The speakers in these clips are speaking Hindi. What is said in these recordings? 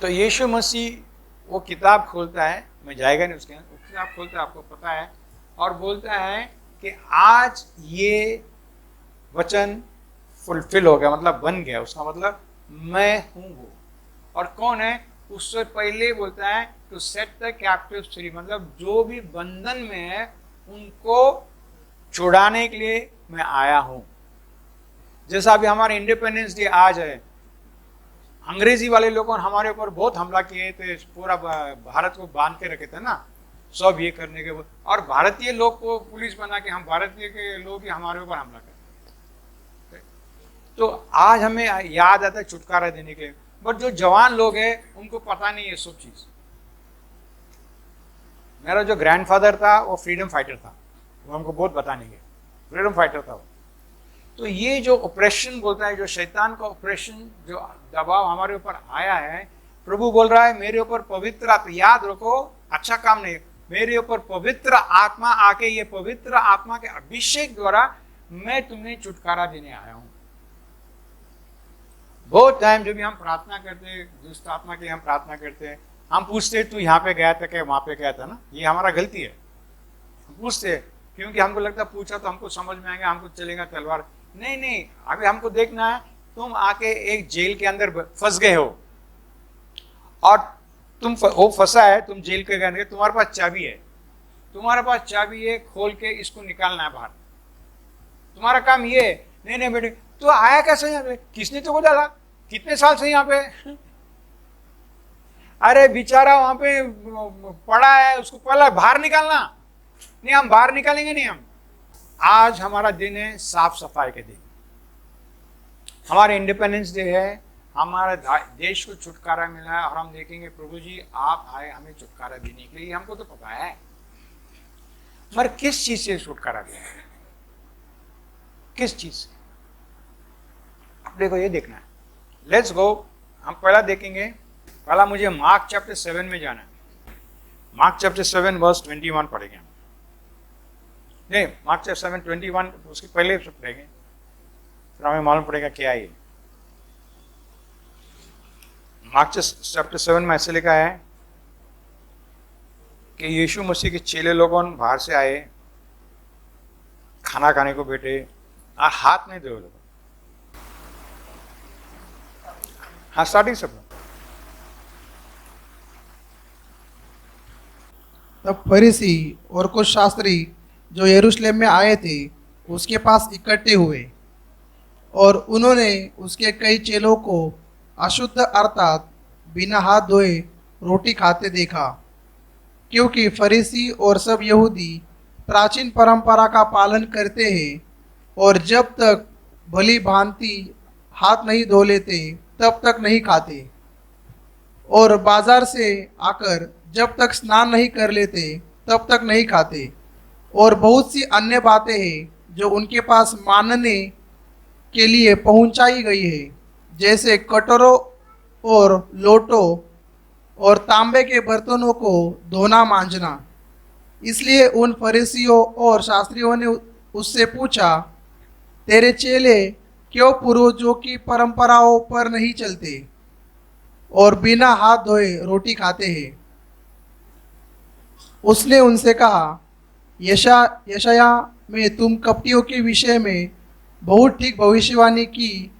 तो यीशु मसीह वो किताब खोलता है, मैं जाएगा नहीं उसके अंदर, वो किताब खोलता है, आपको पता है, और बोलता है कि आज ये वचन फुलफिल हो गया, मतलब बन गया। उसका मतलब मैं हूँ वो। और कौन है? उससे पहले बोलता है to set the captives free, मतलब जो भी बंधन में है उनको छुड़ाने के लिए मैं आया हूं। जैसा अभी हमारा इंडिपेंडेंस डे आज है, अंग्रेजी वाले लोगों ने हमारे ऊपर बहुत हमला किए थे, पूरा भारत को बांध के रखे थे ना, सब ये करने के, और भारतीय लोग को पुलिस बना के हम भारतीय के लोग ही हमारे ऊपर हमला करते। तो आज हमें याद आता है छुटकारा देने के लिए, बट जो जवान लोग हैं उनको पता नहीं है सब चीज। मेरा जो ग्रैंडफादर था वो फ्रीडम फाइटर था, वो हमको बहुत बताने के, फ्रीडम फाइटर था वो। तो ये जो ऑपरेशन बोलता है, जो शैतान का ऑपरेशन, जो दबाव हमारे ऊपर आया है, प्रभु बोल रहा है मेरे ऊपर पवित्र आत्मा, याद रखो अच्छा काम नहीं, मेरे ऊपर पवित्र आत्मा आके, ये पवित्र आत्मा के अभिषेक द्वारा मैं तुम्हें छुटकारा देने आया हूं। बहुत टाइम जो भी हम प्रार्थना करते, दुष्ट आत्मा की हम प्रार्थना करते, हम पूछते तू यहाँ पे गया था क्या, वहां पे गया था ना, ये हमारा गलती है। हम पूछते क्योंकि हमको लगता पूछा तो हमको समझ में आएगा, हमको चलेगा तलवार। नहीं नहीं, अभी हमको देखना है तुम आके एक जेल के अंदर फंस गए हो, और तुम वो फंसा है, तुम जेल के अंदर, तुम्हारे पास चाबी है, तुम्हारे पास चाबी है, खोल के इसको निकालना है बाहर। तुम्हारा काम ये है। नहीं नहीं बेटे, तो आया कैसे यहाँ पे, किसने तुमको डाला, कितने साल से यहाँ पे? अरे बेचारा वहां पे पड़ा है, उसको पहले बाहर निकालना। नहीं, हम बाहर निकालेंगे नहीं। हम आज हमारा दिन है साफ सफाई के दिन, हमारा इंडिपेंडेंस डे है, हमारे देश को छुटकारा मिला है, और हम देखेंगे प्रभु जी आप आए हमें छुटकारा देने के लिए। हमको तो पता है, मगर किस चीज से छुटकारा दिया, किस चीज से? आप देखो, ये देखना है। लेट्स गो, हम पहला देखेंगे, पहला मुझे मार्क चैप्टर 7 में जाना है। मार्क चैप्टर 7 वर्स 21 पढ़ेंगे हम। नहीं, मार्क चैप्टर 7 21, उसके पहले पढ़ेंगे, फिर हमें मालूम पड़ेगा क्या है। मार्क चैप्टर 7 में ऐसे लिखा है कि यीशु मसीह के चेले लोगों बाहर से आए, खाना खाने को बैठे, और हाथ नहीं धोए लोग। हाँ, स्टार्टिंग सब। तब फरीसी और कुछ शास्त्री जो यरूशलेम में आए थे उसके पास इकट्ठे हुए, और उन्होंने उसके कई चेलों को अशुद्ध अर्थात बिना हाथ धोए रोटी खाते देखा, क्योंकि फरीसी और सब यहूदी प्राचीन परंपरा का पालन करते हैं, और जब तक भली भांति हाथ नहीं धो लेते तब तक नहीं खाते, और बाजार से आकर जब तक स्नान नहीं कर लेते तब तक नहीं खाते। और बहुत सी अन्य बातें हैं जो उनके पास मानने के लिए पहुंचाई गई है, जैसे कटोरों और लोटों और तांबे के बर्तनों को धोना मांजना। इसलिए उन फरीसियों और शास्त्रियों ने उससे पूछा, तेरे चेले क्यों पूर्वजों की परंपराओं पर नहीं चलते और बिना हाथ धोए रोटी खाते हैं? उसने उनसे कहा, यशाया में तुम कपटियों के विषय में बहुत ठीक भविष्यवाणी की,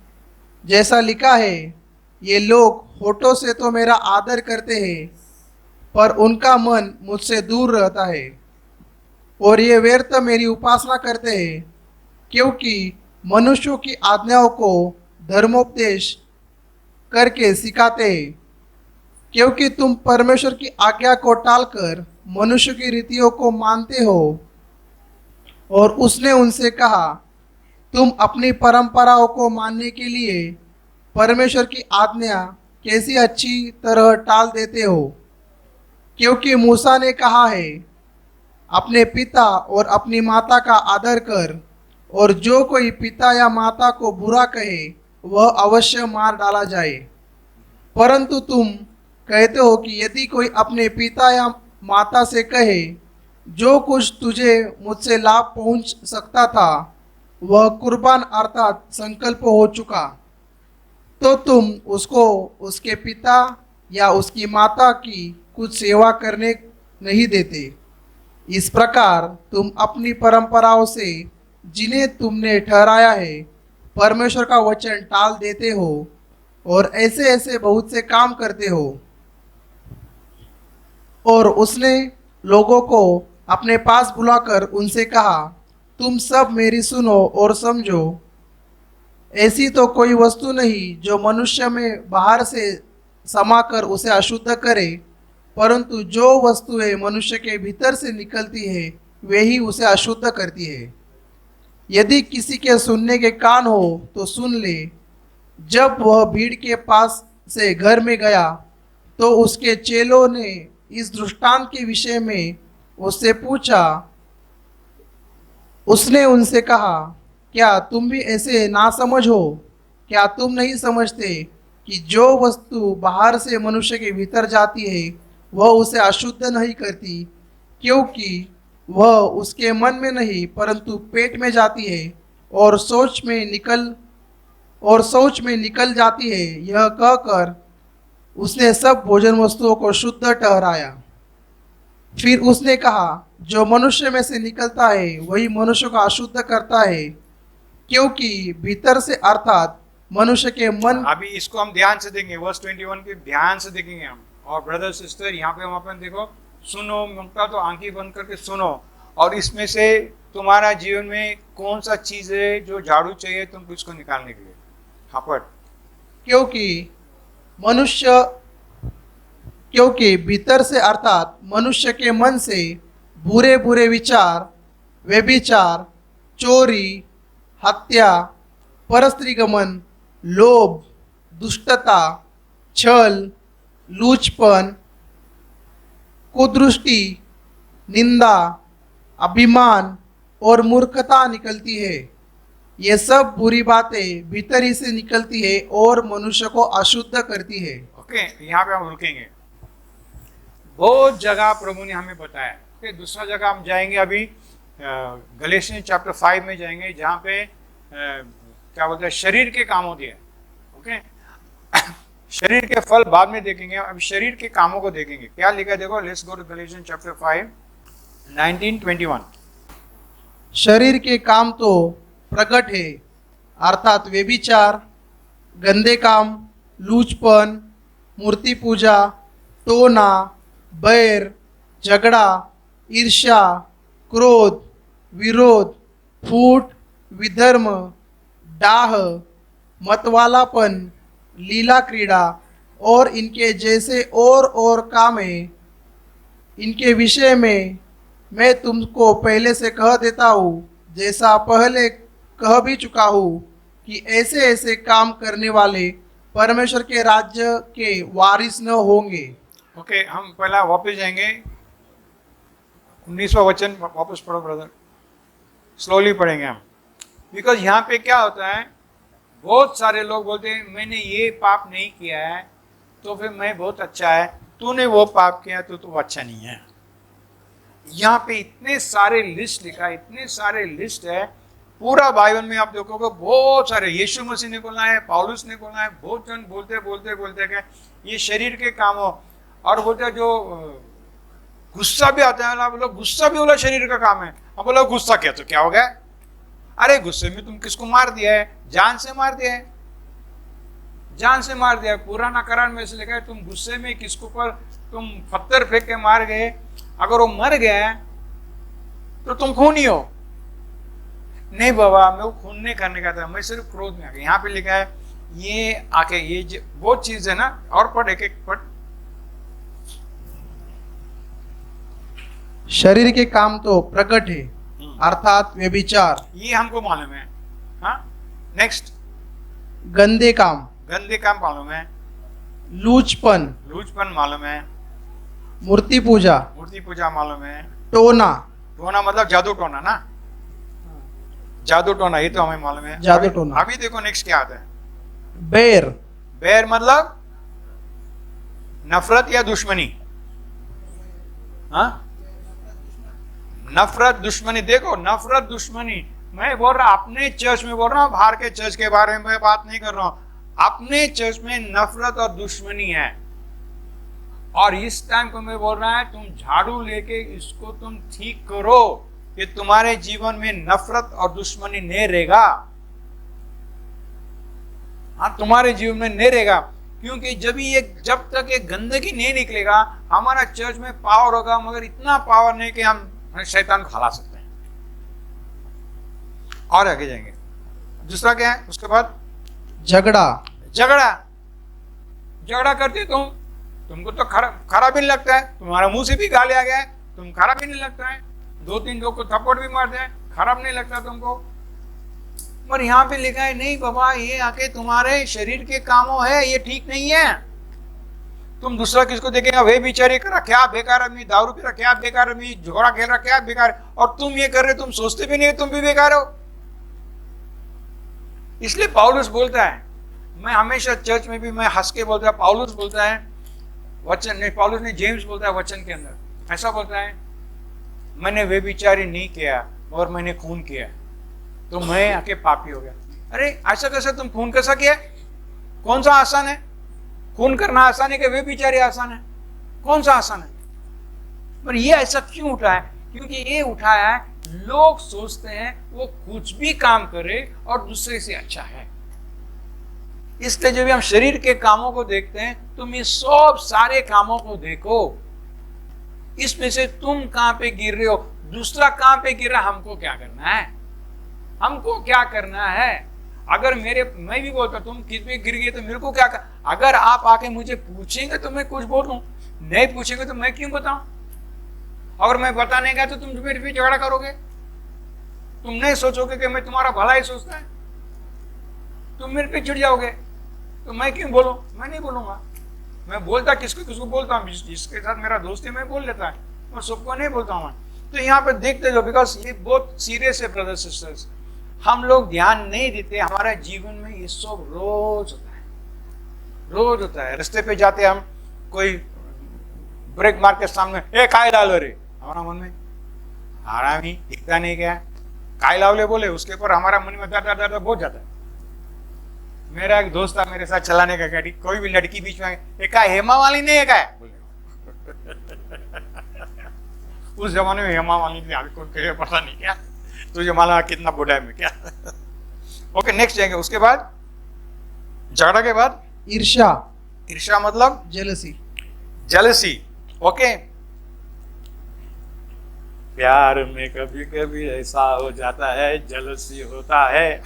जैसा लिखा है, ये लोग होठों से तो मेरा आदर करते हैं, पर उनका मन मुझसे दूर रहता है, और ये व्यर्थ मेरी उपासना करते हैं, क्योंकि मनुष्यों की आज्ञाओं को धर्मोपदेश करके सिखाते हैं। क्योंकि तुम परमेश्वर की आज्ञा को टालकर मनुष्य की रीतियों को मानते हो। और उसने उनसे कहा, तुम अपनी परंपराओं को मानने के लिए परमेश्वर की आज्ञा कैसी अच्छी तरह टाल देते हो। क्योंकि मूसा ने कहा है, अपने पिता और अपनी माता का आदर कर, और जो कोई पिता या माता को बुरा कहे वह अवश्य मार डाला जाए। परंतु तुम कहते हो कि यदि कोई अपने पिता या माता से कहे, जो कुछ तुझे मुझसे लाभ पहुंच सकता था वह कुर्बान अर्थात संकल्प हो चुका, तो तुम उसको उसके पिता या उसकी माता की कुछ सेवा करने नहीं देते। इस प्रकार तुम अपनी परंपराओं से जिन्हें तुमने ठहराया है परमेश्वर का वचन टाल देते हो और ऐसे ऐसे बहुत से काम करते हो। और उसने लोगों को अपने पास बुलाकर उनसे कहा, तुम सब मेरी सुनो और समझो। ऐसी तो कोई वस्तु नहीं जो मनुष्य में बाहर से समाकर उसे अशुद्ध करे, परंतु जो वस्तुएं मनुष्य के भीतर से निकलती है वे ही उसे अशुद्ध करती है। यदि किसी के सुनने के कान हो तो सुन ले। जब वह भीड़ के पास से घर में गया तो उसके चेलों ने इस दृष्टांत के विषय में उससे पूछा। उसने उनसे कहा, क्या तुम भी ऐसे नासमझ हो? क्या तुम नहीं समझते कि जो वस्तु बाहर से मनुष्य के भीतर जाती है वह उसे अशुद्ध नहीं करती, क्योंकि वह उसके मन में नहीं परंतु पेट में जाती है और सोच में निकल जाती है। यह कहकर उसने सब भोजन वस्तुओं को शुद्ध ठहराया। फिर उसने कहा, जो मनुष्य में से निकलता है वही मनुष्य को अशुद्ध करता है, क्योंकि भीतर से अर्थात मनुष्य के मन। अभी इसको हम ध्यान से देखेंगे, वर्स 21 के ध्यान से देखेंगे हम। और ब्रदर सिस्टर यहाँ पे हम अपन देखो, सुनो, उनका तो आंखें बंद करके सुनो, और इसमें से तुम्हारा जीवन में कौन सा चीज है जो झाड़ू चाहिए तुमको इसको निकालने के लिए। हाँ पढ़। क्योंकि भीतर से अर्थात मनुष्य के मन से बुरे बुरे विचार, व्यभिचार, चोरी, हत्या, परस्त्रीगमन, लोभ, दुष्टता, छल, लूचपन, कुदृष्टि, निंदा, अभिमान और मूर्खता निकलती है। ये सब बुरी बातें भीतर ही से निकलती है और मनुष्य को अशुद्ध करती है। ओके, यहाँ पे हम रुकेंगे। बहुत जगह प्रभु ने हमें बताया। ओके, दूसरा जगह हम जाएंगे अभी गलेशियन चैप्टर 5 में जाएंगे, जहाँ पे क्या बोलते हैं, शरीर के कामों दिए। ओके, शरीर के फल बाद में देखेंगे, अभी शरीर के कामों को देखेंगे। क्या लिखा है देखो, लेट्स गो टू गलेशियन चैप्टर 5 19-21। शरीर के काम तो प्रकट है, अर्थात व्यभिचार, गंदे काम, लूचपन, मूर्ति पूजा, टोना, बैर, झगड़ा, ईर्ष्या, क्रोध, विरोध, फूट, विधर्म, डाह, मतवालापन, लीला क्रीड़ा और इनके जैसे और काम है। इनके विषय में मैं तुमको पहले से कह देता हूँ, जैसा पहले कह भी चुका हूँ, कि ऐसे ऐसे काम करने वाले परमेश्वर के राज्य के वारिस न होंगे। ओके, हम पहला वापस जाएंगे 19वां वचन वापस पढ़ो ब्रदर, स्लोली पढ़ेंगे हम। बिकॉज यहाँ पे क्या होता है, बहुत सारे लोग बोलते हैं मैंने ये पाप नहीं किया है तो फिर मैं बहुत अच्छा है, तूने वो पाप किया तो तू अच्छा नहीं है। यहाँ पे इतने सारे लिस्ट लिखा है, इतने सारे लिस्ट है। पूरा बाइबल में आप देखोगे बहुत सारे, यीशु मसीह ने बोला है, पौलुस ने बोला है, बहुत जन बोलते बोलते बोलते गए ये शरीर के काम हो। और बोलते हैं जो गुस्सा भी आता है ना, बोलो गुस्सा भी बोला शरीर का काम है। अब बोलो गुस्सा क्या तो क्या हो गया? अरे गुस्से में तुम किसको मार दिया है? जान से मार दिया है, जान से मार दिया है। पुराना करार में से लिखा है, तुम गुस्से में किसको पर तुम पत्थर फेंक के मार गए, अगर वो मर गया तो तुम खूनी हो। नहीं बाबा, मैं वो खून नहीं करने का था, मैं सिर्फ क्रोध में आ गया। यहाँ पे लिखा है ये आके ये बहुत चीज है ना। और पढ़, एक एक पढ़। शरीर के काम तो प्रकट है, अर्थात व्यभिचार, ये हमको मालूम है। हाँ, नेक्स्ट। गंदे काम, गंदे काम मालूम है। लूचपन, लूचपन मालूम है। मूर्ति पूजा, मूर्ति पूजा मालूम है। टोना, टोना मतलब जादू टोना ना, जादू टोना, ये तो हमें मालूम है। जादू टोना। अभी देखो नेक्स्ट क्या आता है। बैर, बैर मतलब नफरत या दुश्मनी। हाँ, नफरत दुश्मनी। देखो नफरत दुश्मनी, मैं बोल रहा अपने चर्च में बोल रहा हूँ, बाहर के चर्च के बारे में बात नहीं कर रहा हूँ। अपने चर्च में नफरत और दुश्मनी है। और इस टाइम को मैं बोल रहा है, तुम झाड़ू लेके इसको तुम ठीक करो कि तुम्हारे जीवन में नफरत और दुश्मनी नहीं रहेगा। हाँ, तुम्हारे जीवन में नहीं रहेगा, क्योंकि जब तक ये गंदगी नहीं निकलेगा, हमारा चर्च में पावर होगा, मगर इतना पावर नहीं कि हम शैतान को हरा सकते हैं। और आगे जाएंगे। दूसरा क्या है उसके बाद? झगड़ा। झगड़ा करते तुमको तो खराब भी नहीं लगता है, तुम्हारा मुंह से भी गाली आ गया है, तुम खराब भी नहीं लगता है, 2-3 लोग को थप्पड़ भी मारते हैं, खराब नहीं लगता तुमको। पर यहाँ पे लिखा है नहीं बाबा, ये आके तुम्हारे शरीर के कामों है, ये ठीक नहीं है। तुम दूसरा किसको देखेगा, वे बेचारे कर रहा क्या बेकार आदमी, दारू पी रहा क्या बेकार आदमी, झगड़ा खेल रहा क्या बेकार, और तुम ये कर रहे, तुम सोचते भी नहीं तुम भी बेकार हो। इसलिए पौलुस बोलता है, मैं हमेशा चर्च में भी मैं हंस के बोलता है, पौलुस बोलता है वचन नहीं, पौलुस ने जेम्स बोलता है वचन के अंदर ऐसा बोलता है, मैंने वे बेचारे नहीं किया और मैंने खून किया तो मैं आके पापी हो गया। अरे ऐसा कैसे, तुम खून कैसा किया? कौन सा आसान है? खून करना आसान है कि वे बेचारे आसान है? कौन सा आसान है? पर ये ऐसा क्यों उठा है? क्योंकि ये उठाया है, लोग सोचते हैं वो कुछ भी काम करे और दूसरे से अच्छा है। इसलिए जब हम शरीर के कामों को देखते हैं, तुम ये सब सारे कामों को देखो, इसमें से तुम कहां पे गिर रहे हो, दूसरा कहां पे गिर रहा, हमको क्या करना है? हमको क्या करना है? अगर मैं भी बोलता तुम किस पे गिर गए तो मेरे को क्या कर? अगर आप आके मुझे पूछेंगे तो मैं कुछ बोलूं, नहीं पूछेंगे तो मैं क्यों बताऊं? अगर मैं बताने गया तो तुम मेरे पे झगड़ा करोगे, तुम नहीं सोचोगे कि मैं तुम्हारा भला ही सोचता है, तुम मेरे पे चिढ़ जाओगे, तो मैं क्यों बोलूं? मैं नहीं बोलूंगा। मैं बोलता किसको बोलता हूँ, जिसके साथ मेरा दोस्त है मैं बोल लेता है, और सबको नहीं बोलता हूँ। तो यहाँ पे देखते जाओ, बिकॉज ये बहुत सीरियस है ब्रदर्स सिस्टर्स। हम लोग ध्यान नहीं देते, हमारा जीवन में ये सब रोज होता है, रोज होता है। रास्ते पे जाते हम, कोई ब्रेक मार के सामने, ए काय डालो रे, हमारा मन में आराम ही दिखता नहीं क्या, काय लावले बोले, उसके ऊपर हमारा मन में दर्द बहुत जाता है। मेरा एक दोस्त था मेरे साथ चलाने का गाड़ी, कोई भी लड़की बीच में, एक हेमा वाली नहीं है क्या बोले। उस जमाने में हेमा वाली थी, अभी कोई पता नहीं क्या, तुझे मालूम कितना बुढ़ा है मैं क्या। ओके नेक्स्ट जाएंगे। उसके बाद झगड़ा के बाद ईर्ष्या। ईर्ष्या मतलब जेलसी। जेलसी। ओके, प्यार में कभी कभी ऐसा हो जाता है, जेलसी होता है।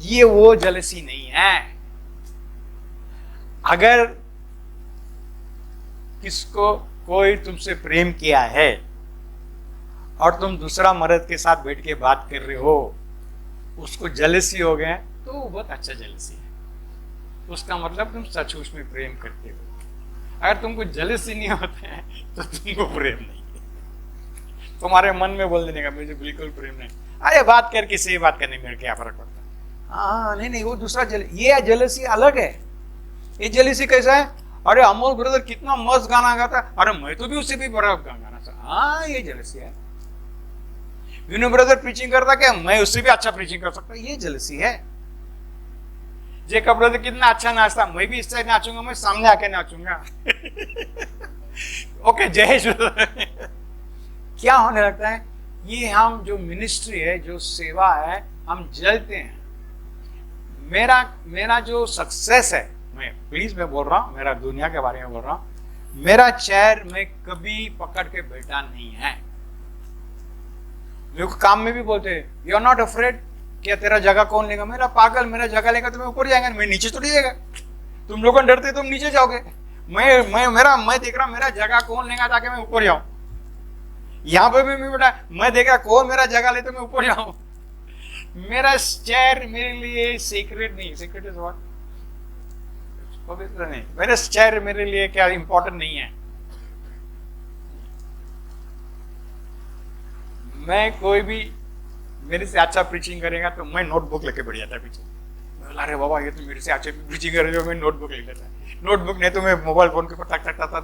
ये वो जेलसी नहीं है। अगर किसको कोई तुमसे प्रेम किया है और तुम दूसरा मर्द के साथ बैठ के बात कर रहे हो, उसको जेलसी हो गए, तो वो बहुत अच्छा जेलसी है, उसका मतलब तुम सचमुच में प्रेम करते हो। अगर तुमको जेलसी नहीं होता है तो तुमको प्रेम नहीं है, तुम्हारे मन में बोल देने का मुझे बिल्कुल प्रेम नहीं, अरे बात करके सही बात करने में क्या फर्क पड़ता है। हाँ नहीं वो दूसरा ये जेलसी अलग है। ये जेलसी कैसा है, अरे अमोल ब्रदर कितना मस्त गाना गाता है, अरे मैं तो भी उससे भी बड़ा गाना चाहता। हाँ ये जेलसी है। विनू ब्रदर प्रीचिंग करता क्या, मैं उससे भी अच्छा प्रीचिंग कर सकता, ये जेलसी है। जेकब ब्रदर कितना अच्छा नाचता, मैं भी इससे नाचूंगा, मैं सामने आके नाचूंगा। ओके जयेश क्या होने लगता है, ये हम जो मिनिस्ट्री है, जो सेवा है, हम जलते हैं। मेरा जो सक्सेस है, मैं बोल रहा हूं, मेरा दुनिया के बारे में बोल रहा हूं, मेरा चेयर मैं कभी पकड़ के बैठा नहीं है। लोग काम में भी बोलते हैं, यू आर नॉट अफ्रेड, क्या तेरा जगह कौन लेगा? मेरा पागल, मेरा जगह लेगा तो मैं ऊपर जाएगा, मैं नीचे थोड़ी जाएगा। तुम लोगों डरते तुम नीचे जाओगे, मैं देख रहा मेरा जगह कौन लेगा ताकि मैं ऊपर जाऊं। यहाँ पे भी बेटा मैं देखा कौन मेरा जगह ले तो मैं ऊपर जाऊं। मेरा चेयर मेरे लिए सीक्रेट नहीं, सीक्रेट इज व्हाट, पवित्र नहीं। मेरा चेयर मेरे लिए क्या इंपॉर्टेंट नहीं है। मैं कोई भी मेरे से अच्छा प्रीचिंग करेगा तो मैं नोटबुक लेके बैठ जाता है पीछे, अरे बाबा ये तो मेरे से अच्छा प्रीचिंग करेगा, मैं नोटबुक ले लेता है। नोटबुक नहीं तो मैं मोबाइल फोन के ऊपर टक टक टक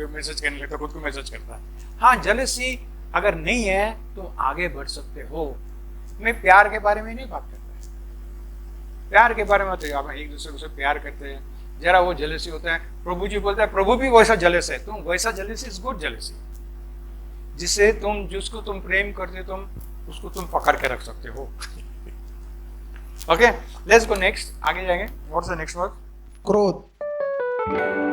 मैसेज करने लगता, खुद को मैसेज करता है। हाँ जेलसी अगर नहीं है तो आगे बढ़ सकते हो। मैं प्यार के बारे में नहीं बात करता, प्यार के बारे में तो आप एक दूसरे से प्यार करते हैं, जरा वो जेलसी होता है। प्रभु जी बोलता है प्रभु भी वैसा जेलस है, तुम वैसा जेलसी इज गुड जेलसी, जिससे तुम जिसको तुम प्रेम करते तुम उसको तुम पकड़ के रख सकते हो। ओके, लेट्स गो नेक्स्ट, आगे जाएंगे। What's the next word? क्रोध।